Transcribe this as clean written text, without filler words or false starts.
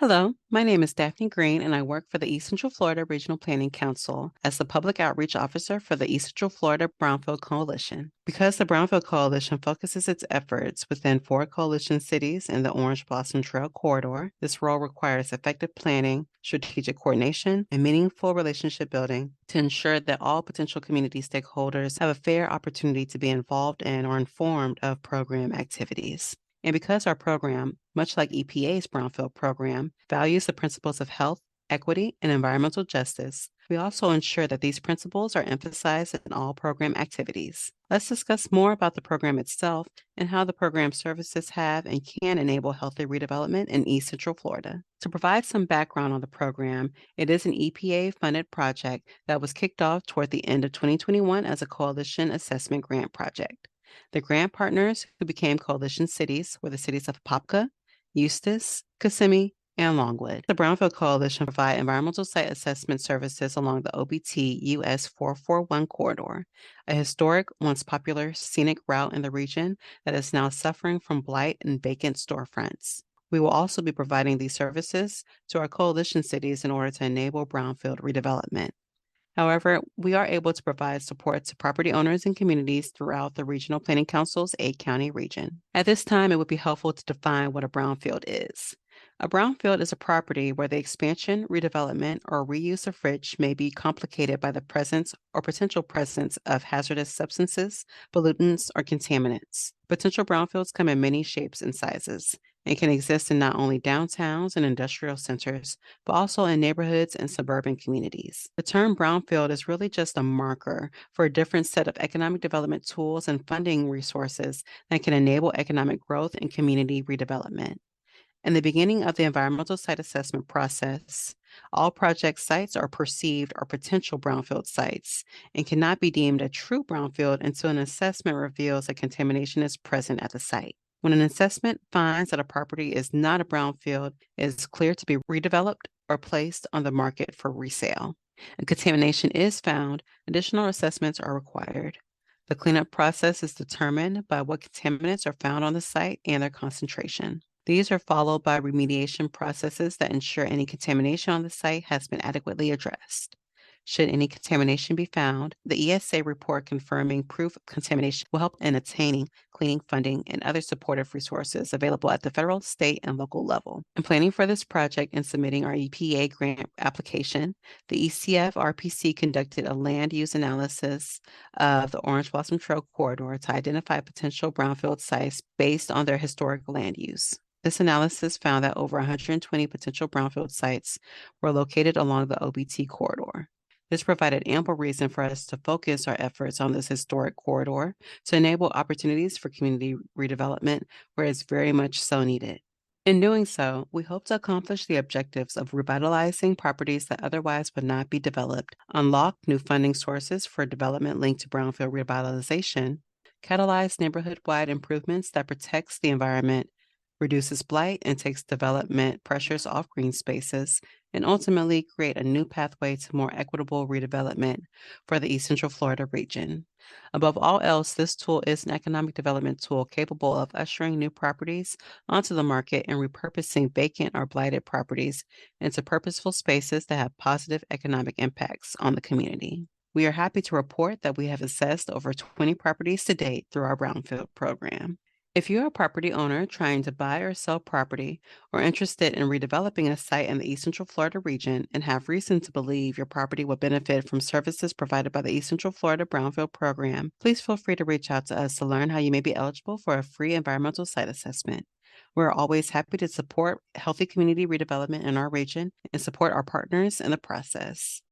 Hello, my name is Daphne Green, and I work for the East Central Florida Regional Planning Council as the Public Outreach Officer for the East Central Florida Brownfield Coalition. Because the Brownfield Coalition focuses its efforts within four coalition cities in the Orange Blossom Trail corridor, this role requires effective planning, strategic coordination, and meaningful relationship building to ensure that all potential community stakeholders have a fair opportunity to be involved in or informed of program activities. And because our program, much like EPA's Brownfield program, values the principles of health, equity, and environmental justice, we also ensure that these principles are emphasized in all program activities. Let's discuss more about the program itself and how the program services have and can enable healthy redevelopment in East Central Florida. To provide some background on the program, it is an EPA-funded project that was kicked off toward the end of 2021 as a coalition assessment grant project. The grant partners who became coalition cities were the cities of Apopka, Eustis, Kissimmee, and Longwood. The Brownfield Coalition provide environmental site assessment services along the OBT US 441 corridor, a historic, once popular scenic route in the region that is now suffering from blight and vacant storefronts. We will also be providing these services to our coalition cities in order to enable brownfield redevelopment. However, we are able to provide support to property owners and communities throughout the Regional Planning Council's 8-county region. At this time, it would be helpful to define what a brownfield is. A brownfield is a property where the expansion, redevelopment, or reuse of which may be complicated by the presence or potential presence of hazardous substances, pollutants, or contaminants. Potential brownfields come in many shapes and sizes and can exist in not only downtowns and industrial centers, but also in neighborhoods and suburban communities. The term brownfield is really just a marker for a different set of economic development tools and funding resources that can enable economic growth and community redevelopment. In the beginning of the environmental site assessment process, all project sites are perceived or potential brownfield sites and cannot be deemed a true brownfield until an assessment reveals that contamination is present at the site. When an assessment finds that a property is not a brownfield, it is clear to be redeveloped or placed on the market for resale. If contamination is found, additional assessments are required. The cleanup process is determined by what contaminants are found on the site and their concentration. These are followed by remediation processes that ensure any contamination on the site has been adequately addressed. Should any contamination be found, the ESA report confirming proof of contamination will help in attaining cleaning funding and other supportive resources available at the federal, state, and local level. In planning for this project and submitting our EPA grant application, the ECFRPC conducted a land use analysis of the Orange Blossom Trail corridor to identify potential brownfield sites based on their historic land use. This analysis found that over 120 potential brownfield sites were located along the OBT corridor. This provided ample reason for us to focus our efforts on this historic corridor to enable opportunities for community redevelopment where it's very much so needed. In doing so, we hope to accomplish the objectives of revitalizing properties that otherwise would not be developed, unlock new funding sources for development linked to brownfield revitalization, catalyze neighborhood-wide improvements that protects the environment, reduces blight and takes development pressures off green spaces, and ultimately create a new pathway to more equitable redevelopment for the East Central Florida region. Above all else, this tool is an economic development tool capable of ushering new properties onto the market and repurposing vacant or blighted properties into purposeful spaces that have positive economic impacts on the community. We are happy to report that we have assessed over 20 properties to date through our Brownfield program. If you're a property owner trying to buy or sell property or interested in redeveloping a site in the East Central Florida region and have reason to believe your property will benefit from services provided by the East Central Florida Brownfield program, please feel free to reach out to us to learn how you may be eligible for a free environmental site assessment. We're always happy to support healthy community redevelopment in our region and support our partners in the process.